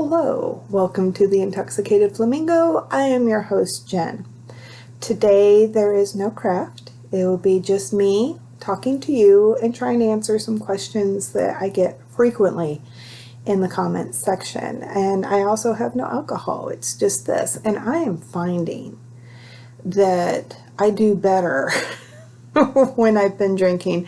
Hello, welcome to the Intoxicated Flamingo. I am your host, Jen. Today there is no craft. It will be just me talking to you and trying to answer some questions that I get frequently in the comments section. And I also have no alcohol. It's just this. And I am finding that I do better when I've been drinking.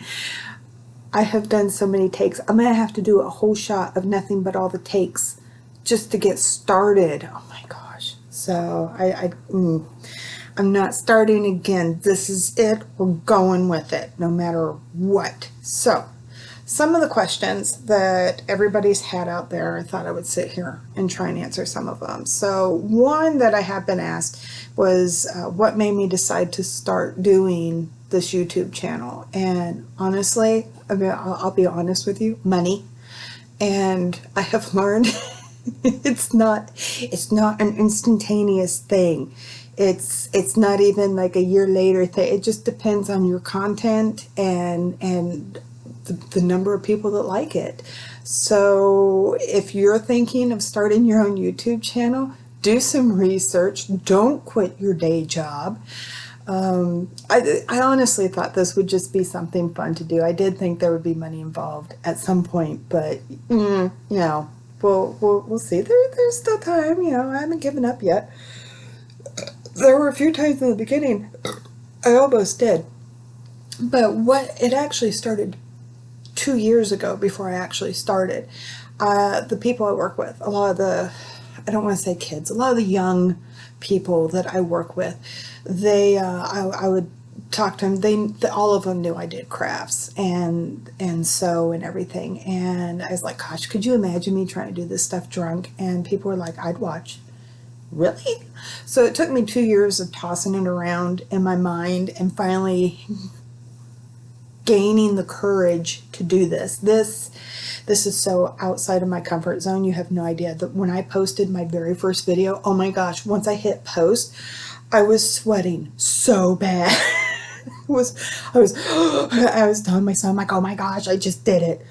I have done so many takes. I'm going to have to do a whole shot of nothing but all the takes just to get started. Oh my gosh. So I'm not starting again. This is it. We're going with it no matter what. So some of the questions that everybody's had out there, I thought I would sit here and try and answer some of them. So one that I have been asked was what made me decide to start doing this YouTube channel. And honestly, I mean, I'll be honest with you, money. And I have learned it's not an instantaneous thing. It's not even like a year later thing. It just depends on your content and the number of people that like it. So if you're thinking of starting your own YouTube channel, do some research. Don't quit your day job. I honestly thought this would just be something fun to do. I did think there would be money involved at some point, but you know, we'll see. There's still time. You know, I haven't given up yet. There were a few times in the beginning I almost did, but it actually started 2 years ago before I actually started. The people I work with, a lot of I don't want to say kids, a lot of the young people that I work with, I would talk to them. All of them knew I did crafts and sew and everything. And I was like, gosh, could you imagine me trying to do this stuff drunk? And people were like, I'd watch. Really? So it took me 2 years of tossing it around in my mind and finally gaining the courage to do this. This is so outside of my comfort zone. You have no idea. That when I posted my very first video, oh my gosh, once I hit post, I was sweating so bad. I was telling my son, I'm like, oh my gosh, I just did it.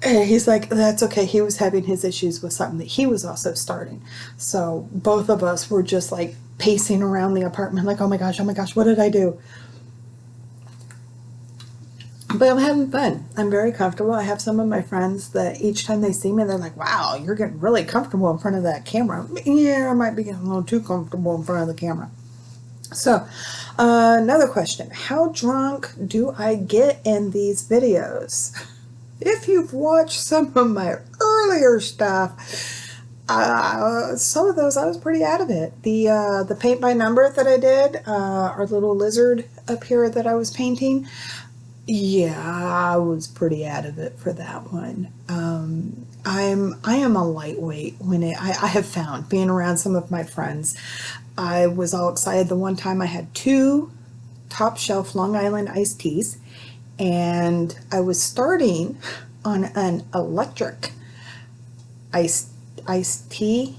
And he's like, that's okay. He was having his issues with something that he was also starting. So both of us were just like pacing around the apartment like, oh my gosh, what did I do? But I'm having fun. I'm very comfortable. I have some of my friends that each time they see me, they're like, wow, you're getting really comfortable in front of that camera. Yeah, I might be getting a little too comfortable in front of the camera. So another question, how drunk do I get in these videos? If you've watched some of my earlier stuff, some of those I was pretty out of it. The paint by number that I did, our little lizard up here that I was painting, yeah, I was pretty out of it for that one. I am a lightweight when I have found being around some of my friends. I was all excited the one time I had 2 top shelf Long Island iced teas, and I was starting on an electric iced tea,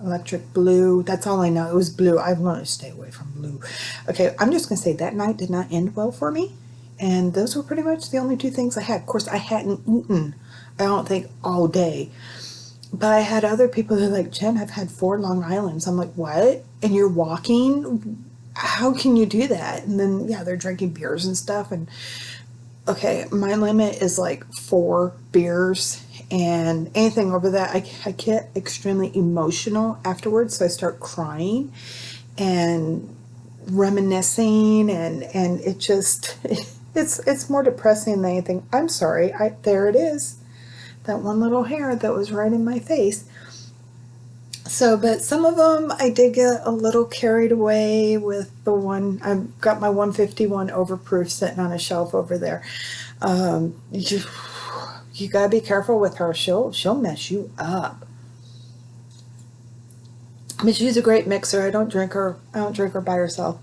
electric blue. That's all I know. It was blue. I've learned to stay away from blue. Okay, I'm just gonna say that night did not end well for me. And those were pretty much the only 2 things I had. Of course, I hadn't eaten, I don't think, all day. But I had other people who are like, Jen, I've had 4 Long Islands. I'm like, what? And you're walking? How can you do that? And then, yeah, they're drinking beers and stuff. And, okay, my limit is like 4 beers. And anything over that, I get extremely emotional afterwards. So I start crying and reminiscing. And it just... It's more depressing than anything. I'm sorry. There it is. That one little hair that was right in my face. So, but some of them I did get a little carried away with the one. I've got my 151 overproof sitting on a shelf over there. You gotta be careful with her. She'll mess you up. But she's a great mixer. I don't drink her by herself.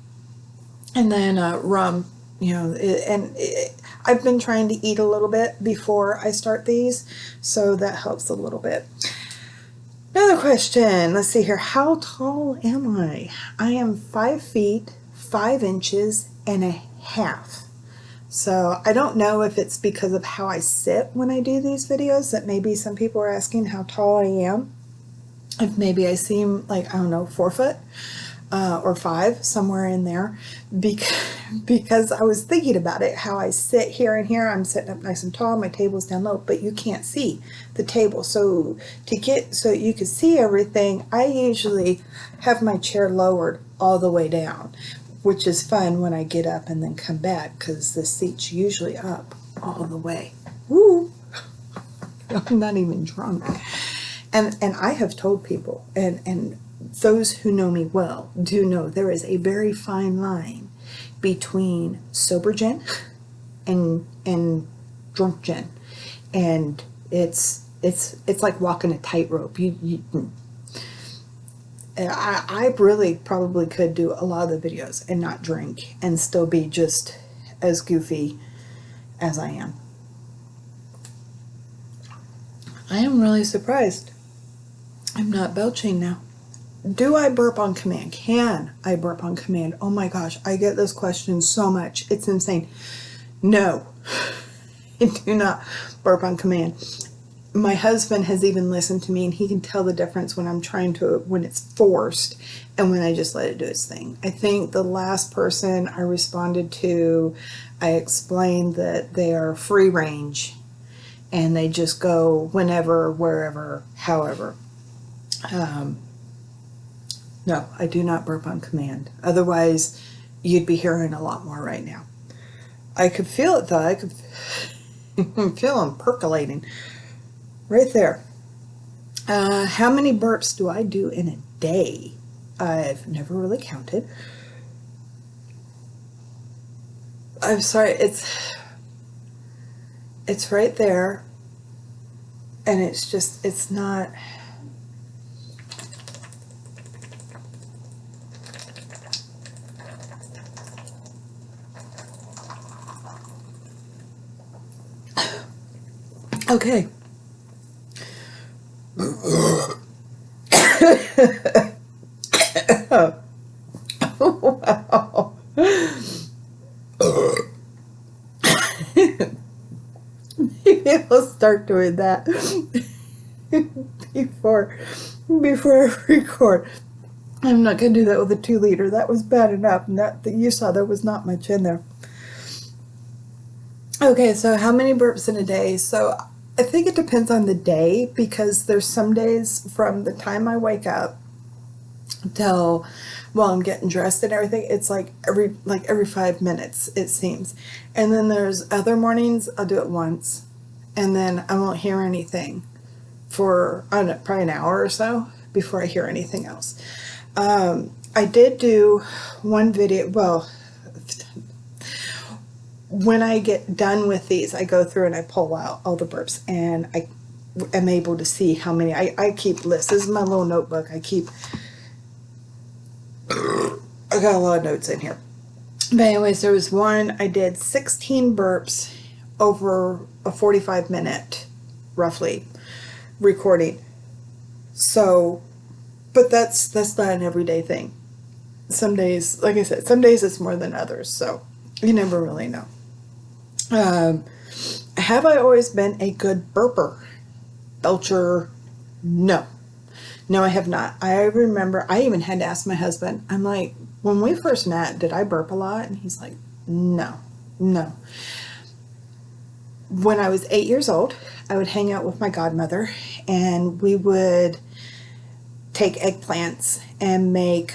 And then rum. You know, I've been trying to eat a little bit before I start these, so that helps a little bit. Another question, let's see here. How tall am I? I am 5 feet, 5 inches and a half. So I don't know if it's because of how I sit when I do these videos that maybe some people are asking how tall I am. If maybe I seem like, I don't know, 4 foot or 5, somewhere in there, because I was thinking about it, how I sit here and here. I'm sitting up nice and tall, my table's down low, but you can't see the table. So so you can see everything, I usually have my chair lowered all the way down, which is fun when I get up and then come back, because the seat's usually up all the way. Woo! I'm not even drunk. And I have told people, and those who know me well do know, there is a very fine line between sober Jen and drunk Jen, and it's like walking a tightrope. I really probably could do a lot of the videos and not drink and still be just as goofy as I am. I am really surprised I'm not belching now. Do I burp on command? Can I burp on command? Oh my gosh, I get this question so much. It's insane. No, I do not burp on command. My husband has even listened to me, and he can tell the difference when when it's forced and when I just let it do its thing. I think the last person I responded to, I explained that they are free range and they just go whenever, wherever, however. No, I do not burp on command. Otherwise, you'd be hearing a lot more right now. I could feel it though. I could feel them percolating right there. How many burps do I do in a day? I've never really counted. I'm sorry, it's right there, and it's not. Okay. Wow. Maybe I'll start doing that before I record. I'm not going to do that with a 2-liter. That was bad enough. You saw there was not much in there. Okay, so how many burps in a day? So I think it depends on the day, because there's some days from the time I wake up till while I'm getting dressed and everything, it's like every 5 minutes, it seems. And then there's other mornings I'll do it once, and then I won't hear anything for, I don't know, probably an hour or so before I hear anything else. I did do one video, well, when I get done with these, I go through and I pull out all the burps, and I am able to see how many. I keep lists. This is my little notebook. I got a lot of notes in here. But anyways, there was one, I did 16 burps over a 45-minute, roughly, recording. So, but that's not an everyday thing. Some days, like I said, some days it's more than others, so you never really know. Have I always been a good burper? Belcher? No. No, I have not. I remember I even had to ask my husband, I'm like, when we first met, did I burp a lot? And he's like, no. When I was 8 years old, I would hang out with my godmother, and we would take eggplants and make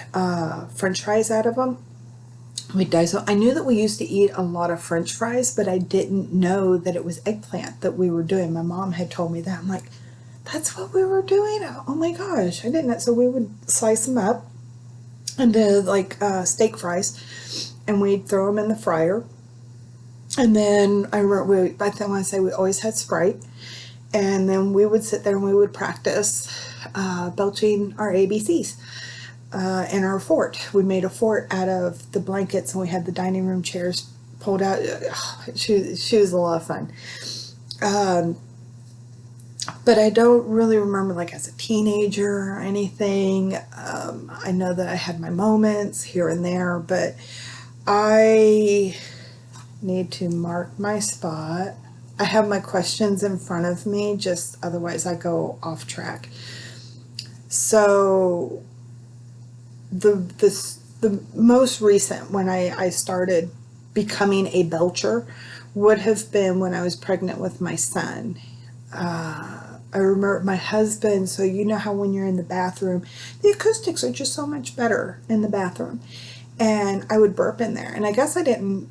French fries out of them. We'd dice them. I knew that we used to eat a lot of French fries, but I didn't know that it was eggplant that we were doing. My mom had told me that. I'm like, that's what we were doing? Oh my gosh, I didn't know. So we would slice them up into like steak fries, and we'd throw them in the fryer. And then I remember, I want to say we always had Sprite, and then we would sit there and we would practice belching our ABCs in our fort. We made a fort out of the blankets, and we had the dining room chairs pulled out. She was a lot of fun. But I don't really remember, like, as a teenager or anything. I know that I had my moments here and there, but I need to mark my spot. I have my questions in front of me, just otherwise I go off track. So the most recent when I started becoming a belcher would have been when I was pregnant with my son. I remember my husband, so you know how when you're in the bathroom, the acoustics are just so much better in the bathroom. And I would burp in there. And I guess I didn't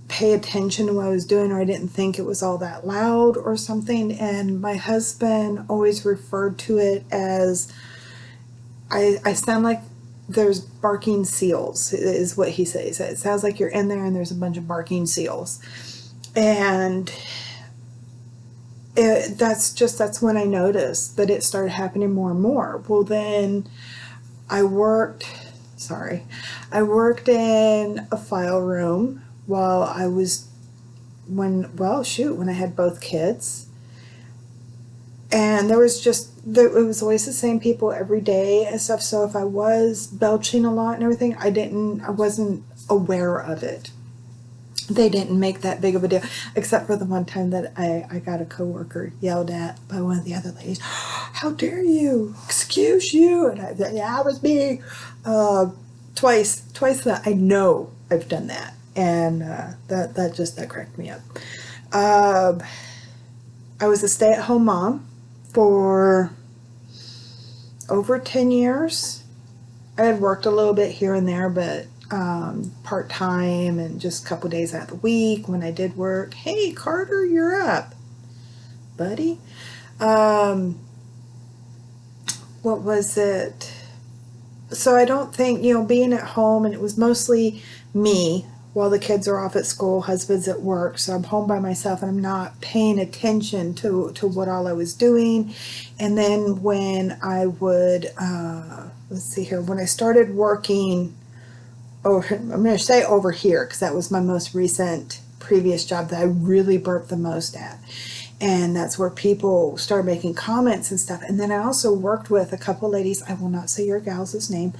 pay attention to what I was doing, or I didn't think it was all that loud or something. And my husband always referred to it as, I sound like there's barking seals, is what he says. It sounds like you're in there and there's a bunch of barking seals. And that's when I noticed that it started happening more and more. Well, then I worked in a file room while I was, when I had both kids. And it was always the same people every day and stuff. So if I was belching a lot and everything, I wasn't aware of it. They didn't make that big of a deal, except for the one time that I got a coworker yelled at by one of the other ladies. How dare you? Excuse you. And I said, yeah, it was me. Twice that I know I've done that. And that cracked me up. I was a stay-at-home mom for over 10 years. I had worked a little bit here and there, but part-time and just a couple days out of the week when I did work. Hey, Carter, you're up, buddy. What was it? So I don't think, being at home, and it was mostly me while the kids are off at school, husband's at work, so I'm home by myself and I'm not paying attention to what all I was doing. And then when I would, when I started working, I'm going to say over here because that was my most recent previous job that I really burped the most at. And that's where people started making comments and stuff. And then I also worked with a couple ladies. I will not say your gal's name.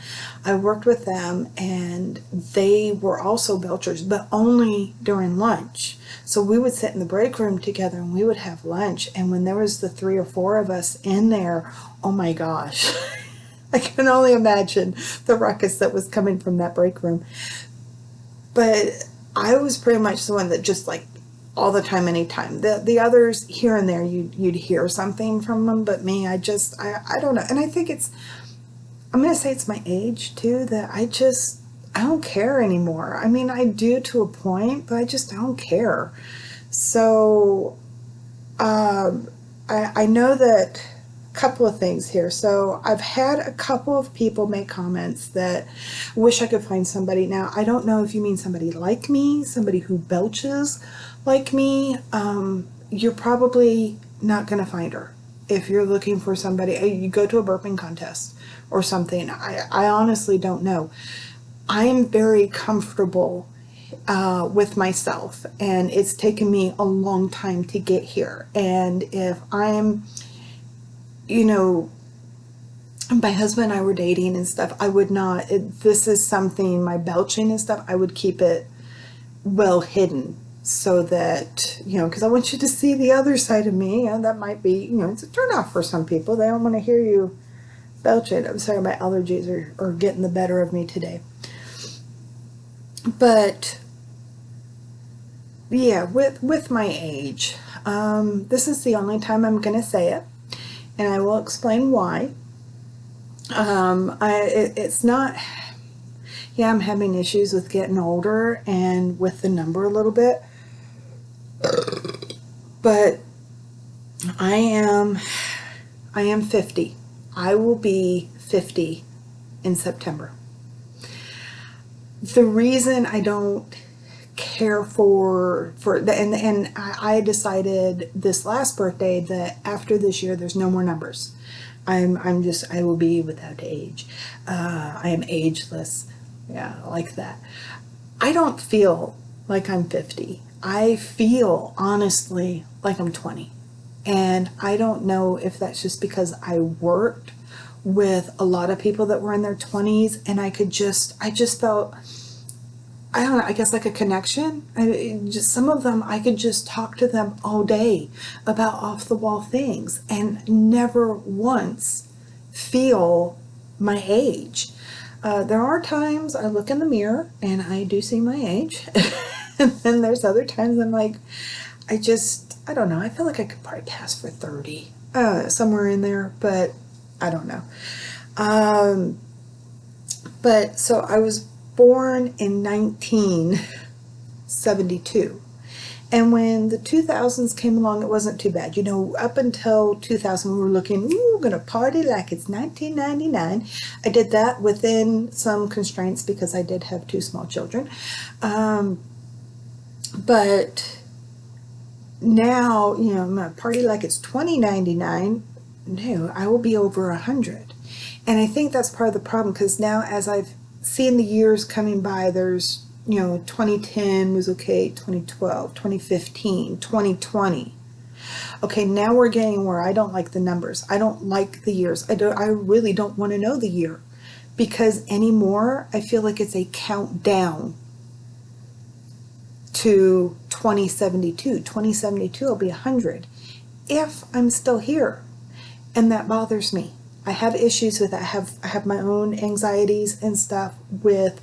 I worked with them, and they were also belchers, but only during lunch. So we would sit in the break room together and we would have lunch. And when there was the 3 or 4 of us in there, oh my gosh, I can only imagine the ruckus that was coming from that break room. But I was pretty much the one that just all the time, anytime. The others here and there, you'd hear something from them, but me, I don't know. And I think I'm going to say it's my age too, that I don't care anymore. I mean, I do to a point, but I just don't care. So, I know that a couple of things here. So I've had a couple of people make comments that wish I could find somebody. Now, I don't know if you mean somebody like me, somebody who belches like me. You're probably not going to find her. If you're looking for somebody, you go to a burping contest or something. I honestly don't know. I am very comfortable with myself, and it's taken me a long time to get here. And if I'm, my husband and I were dating and stuff, I would not, this is something, my belching and stuff, I would keep it well hidden so that, because I want you to see the other side of me. And that might be, it's a turnoff for some people. They don't want to hear you belching. I'm sorry, my allergies are getting the better of me today. But yeah, with my age, this is the only time I'm going to say it, and I will explain why. It's not, I'm having issues with getting older and with the number a little bit, but I am 50. I will be 50 in September. The reason I don't care for the, and I decided this last birthday that after this year there's no more numbers. I will be without age. I am ageless. Yeah, like that. I don't feel like I'm 50. I feel honestly like I'm 20. And I don't know if that's just because I worked with a lot of people that were in their 20s, and I just felt I don't know, I guess like a connection. Just some of them, I could just talk to them all day about off the wall things and never once feel my age. There are times I look in the mirror and I do see my age. And then there's other times I'm like, I don't know, I feel like I could probably pass for 30, somewhere in there, but I don't know. Um, but so I was born in 1972. And when the 2000s came along, it wasn't too bad. You know, up until 2000, we were looking, ooh, we're going to party like it's 1999. I did that within some constraints because I did have two small children. But now, you know, I'm going to party like it's 2099. No, I will be over 100. And I think that's part of the problem because now as I've seen the years coming by, there's, you know, 2010 was okay, 2012, 2015, 2020. Okay, now we're getting where I don't like the numbers. I don't like the years. I really don't want to know the year because anymore I feel like it's a countdown to 2072. 2072 will be 100 if I'm still here. And that bothers me. I have issues with that. I have my own anxieties and stuff with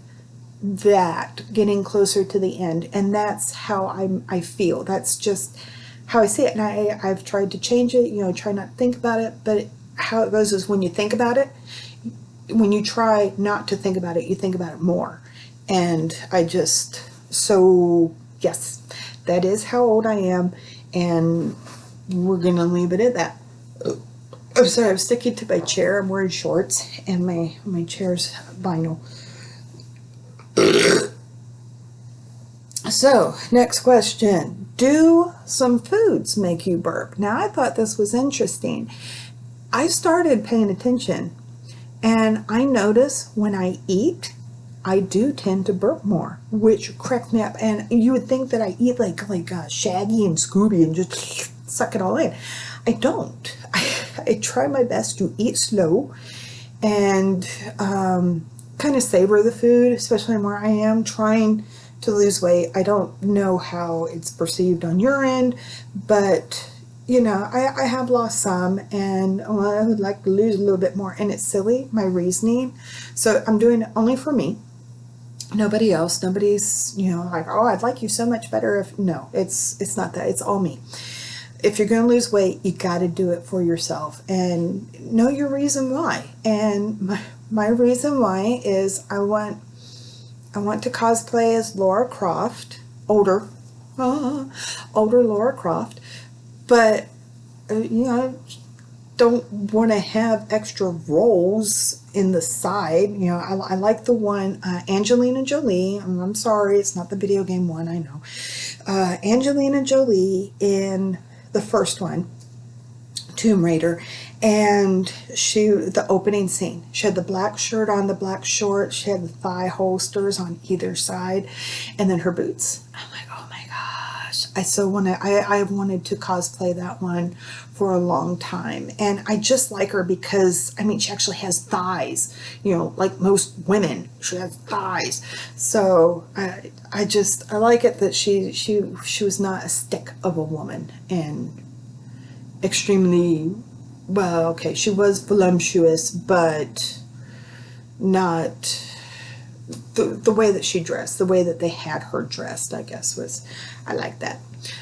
that getting closer to the end, and that's how I feel. That's just how I see it, and I've tried to change it. You know, try not to think about it, but how it goes is when you think about it, when you try not to think about it, you think about it more. And yes, that is how old I am, and we're gonna leave it at that. I'm sorry, I'm sticking to my chair. I'm wearing shorts, and my chair's vinyl. So, next question. Do some foods make you burp? Now, I thought this was interesting. I started paying attention, and I notice when I eat, I do tend to burp more, which cracked me up. And you would think that I eat like Shaggy and Scooby and just suck it all in. I don't. I try my best to eat slow and kind of savor the food, especially where I am trying to lose weight. I don't know how it's perceived on your end, but you know, I have lost some, and I would like to lose a little bit more. And it's silly, my reasoning. So I'm doing it only for me. Nobody else. Nobody's, you know, like, oh, I'd like you so much better if. No, it's not that. It's all me. If you're going to lose weight, you got to do it for yourself and know your reason why. And my reason why is I want to cosplay as Laura Croft, older Laura Croft, but you know, don't want to have extra roles in the side. You know, I like the one Angelina Jolie. I'm sorry, it's not the video game one. I know Angelina Jolie in the first one, Tomb Raider, and the opening scene, she had the black shirt on, the black shorts, she had the thigh holsters on either side, and then her boots. I'm like, oh my gosh, I've wanted to cosplay that one for a long time, and I just like her because I mean she actually has thighs, you know, like most women, she has thighs. So I like it that she was not a stick of a woman and extremely, well, okay, she was voluptuous, but not the way that she dressed, the way that they had her dressed, I guess I like that.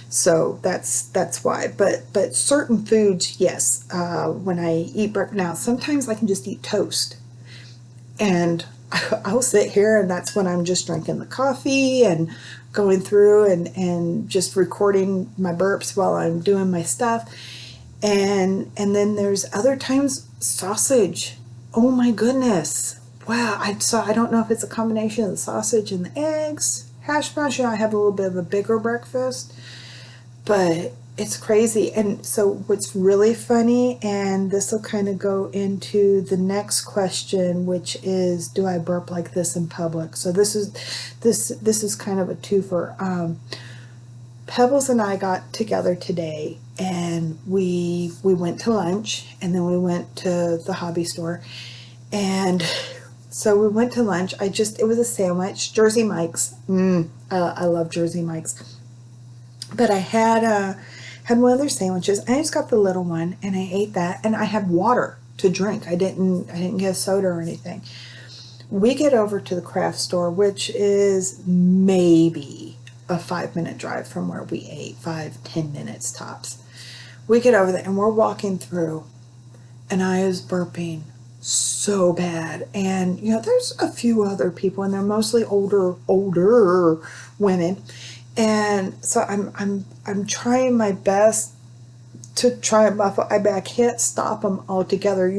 So that's why. But certain foods, yes. When I eat breakfast, now sometimes I can just eat toast, and I'll sit here, and that's when I'm just drinking the coffee and going through and just recording my burps while I'm doing my stuff. And then there's other times sausage. Oh my goodness. Wow. I don't know if it's a combination of the sausage and the eggs, hash browns. I have a little bit of a bigger breakfast, but it's crazy. And so what's really funny, and this will kind of go into the next question, which is, do I burp like this in public? So this is kind of a twofer. Pebbles and I got together today, and we went to lunch, and then we went to the hobby store, and So we went to lunch. It was a sandwich, Jersey Mike's. I love Jersey Mike's. But I had one of their sandwiches. I just got the little one, and I ate that, and I had water to drink. I didn't get soda or anything. We get over to the craft store, which is maybe a 5-minute drive from where we ate, 5-10 minutes tops. We get over there, and we're walking through, and I was burping so bad. And there's a few other people, and they're mostly older women. And so I'm trying my best to try and muffle. I can't stop them altogether.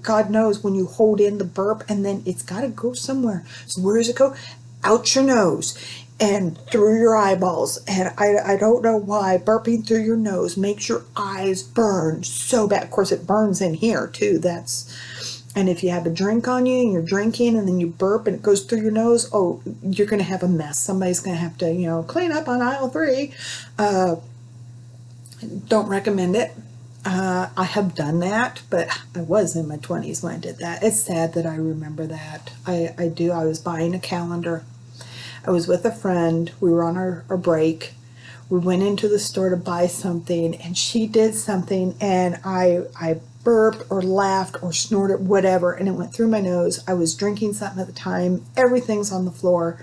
God knows when you hold in the burp, and then it's got to go somewhere. So where does it go? Out your nose and through your eyeballs. And I don't know why burping through your nose makes your eyes burn so bad. Of course, it burns in here too. And if you have a drink on you and you're drinking and then you burp and it goes through your nose, oh, you're going to have a mess. Somebody's going to have to, clean up on aisle 3. Don't recommend it. I have done that, but I was in my 20s when I did that. It's sad that I remember that. I do. I was buying a calendar. I was with a friend. We were on our break. We went into the store to buy something, and she did something, and I burped or laughed or snorted, whatever, and it went through my nose. I was drinking something at the time. Everything's on the floor.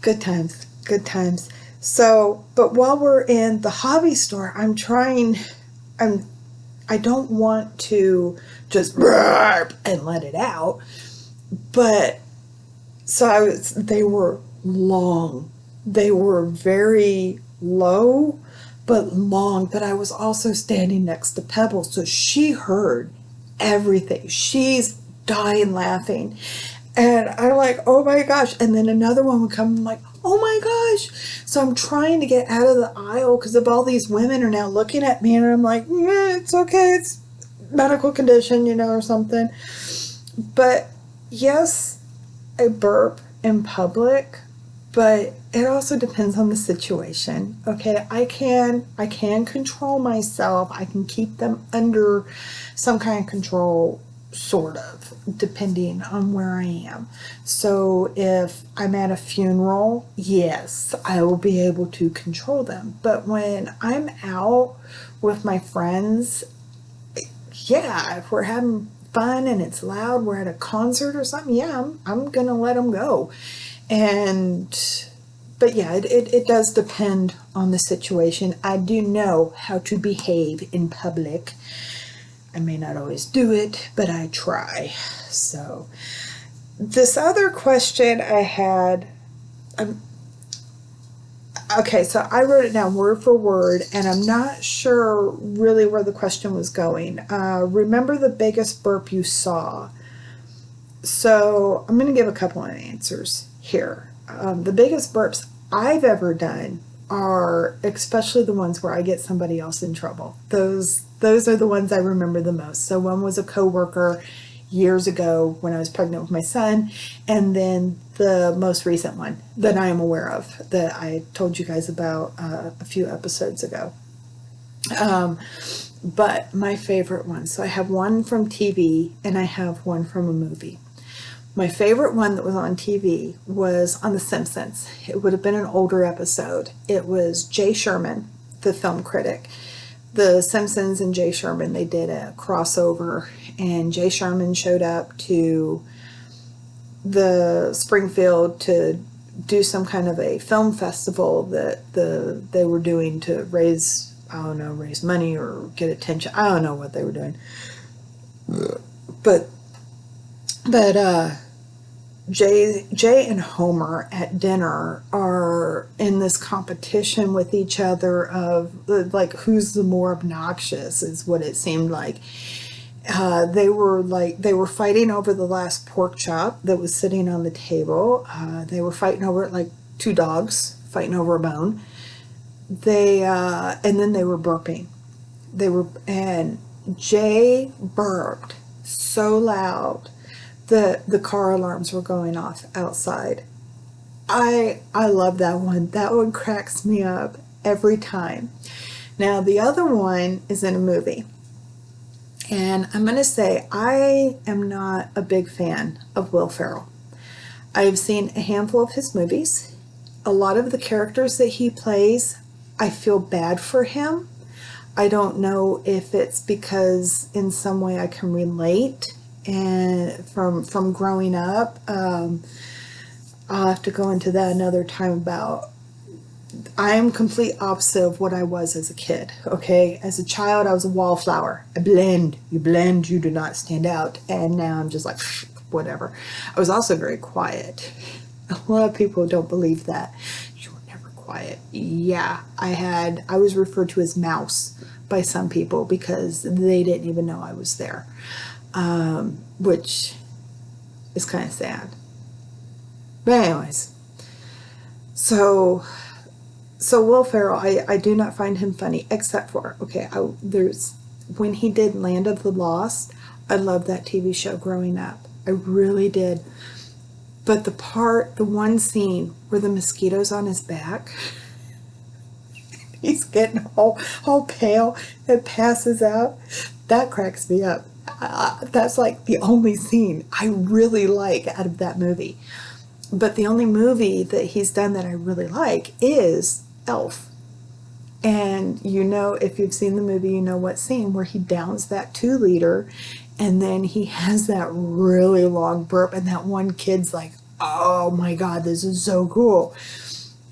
Good times. Good times. So, but while we're in the hobby store, I don't want to just burp and let it out, but so they were long. They were very low, but long, but I was also standing next to Pebbles, so she heard everything. She's dying laughing. And I'm like, oh my gosh. And then another one would come, I'm like, oh my gosh. So I'm trying to get out of the aisle because of all these women are now looking at me, and I'm like, yeah, it's okay. It's medical condition, or something. But yes, I burp in public, but it also depends on the situation. Okay, I can control myself. I can keep them under some kind of control, sort of, depending on where I am. So if I'm at a funeral, yes, I will be able to control them. But when I'm out with my friends, yeah, if we're having fun and it's loud, we're at a concert or something, yeah, I'm gonna let them go. But yeah, it does depend on the situation. I do know how to behave in public. I may not always do it, but I try. So this other question I had, okay, so I wrote it down word for word, and I'm not sure really where the question was going. Remember the biggest burp you saw? So I'm going to give a couple of answers here. The biggest burps I've ever done are especially the ones where I get somebody else in trouble. Those are the ones I remember the most. So one was a coworker years ago when I was pregnant with my son, and then the most recent one that I am aware of that I told you guys about a few episodes ago. But my favorite one, so I have one from TV and I have one from a movie. My favorite one that was on TV was on The Simpsons. It would have been an older episode. It was Jay Sherman, the film critic. The Simpsons and Jay Sherman, they did a crossover, and Jay Sherman showed up to the Springfield to do some kind of a film festival that they were doing to raise money or get attention. I don't know what they were doing. But Jay and Homer at dinner are in this competition with each other of like who's the more obnoxious, is what it seemed like. They were fighting over the last pork chop that was sitting on the table. They were fighting over it like two dogs fighting over a bone. And then they were burping. And Jay burped so loud the car alarms were going off outside. I love that one. That one cracks me up every time. Now the other one is in a movie, And I'm going to say I am not a big fan of Will Ferrell. I've seen a handful of his movies. A lot of the characters that he plays, I feel bad for him. I don't know if it's because in some way I can relate and from growing up. I'll have to go into that another time about I am complete opposite of what I was as a kid. Okay, as a child I was a wallflower. I blend. You blend, you do not stand out. And now I'm just like whatever. I was also very quiet. A lot of people don't believe that. You were never quiet. Yeah, I was referred to as Mouse by some people because they didn't even know I was there, which is kind of sad. But anyways, so Will Ferrell, I do not find him funny, except for, okay, there's, when he did Land of the Lost, I loved that TV show growing up. I really did. But the one scene where the mosquito's on his back, he's getting all pale and passes out, that cracks me up. That's like the only scene I really like out of that movie. But the only movie that he's done that I really like is Elf. And you know, if you've seen the movie, you know what scene where he downs that 2 liter and then he has that really long burp and that one kid's like, oh my God, this is so cool.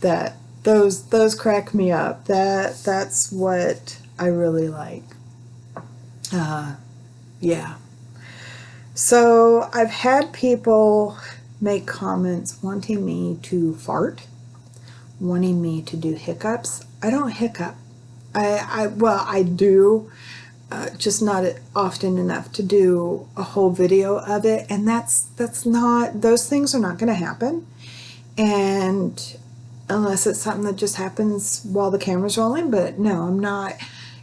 That those crack me up. That's what I really like. Yeah. So I've had people make comments wanting me to fart, wanting me to do hiccups. I don't hiccup. I do, just not often enough to do a whole video of it, and that's not, those things are not going to happen, and unless it's something that just happens while the camera's rolling. But no, I'm not.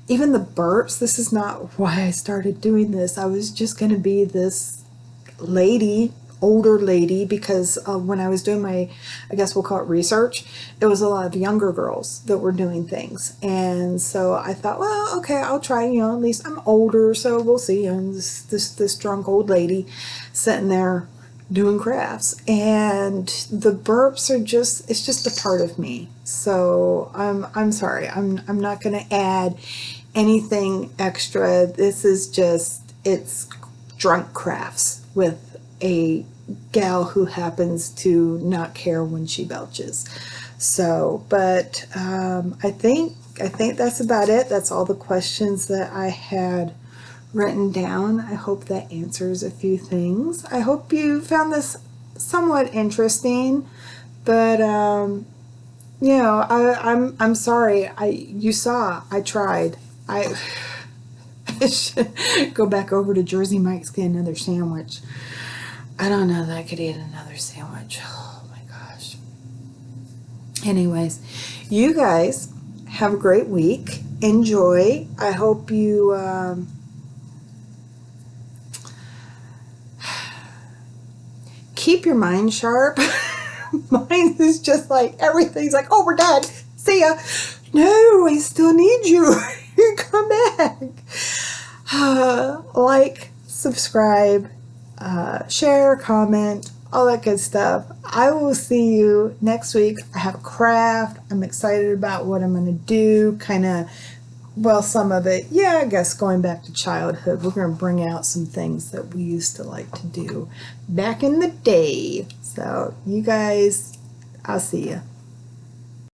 Even the burps, this is not why I started doing this. I was just going to be this lady, older lady, because when I was doing my, I guess we'll call it research, it was a lot of younger girls that were doing things. And so I thought, well, okay, I'll try, at least I'm older, so we'll see. And this drunk old lady sitting there doing crafts, and the burps are just, it's just a part of me. So I'm sorry, I'm not going to add anything extra. This is just, it's drunk crafts with a gal who happens to not care when she belches. So, but I think that's about it. That's all the questions that I had written down. I hope that answers a few things. I hope you found this somewhat interesting, but I'm sorry. You saw I tried. I should go back over to Jersey Mike's, get another sandwich. I don't know that I could eat another sandwich. Oh my gosh. Anyways, you guys have a great week. Enjoy. I hope you keep your mind sharp. Mine is just like, everything's like, oh, we're done. See ya. No, I still need you. Come back. Like, subscribe, share, comment, all that good stuff. I will see you next week. I have a craft. I'm excited about what I'm going to do. Kind of, well, some of it, yeah, I guess going back to childhood, we're going to bring out some things that we used to like to do back in the day. So you guys, I'll see you.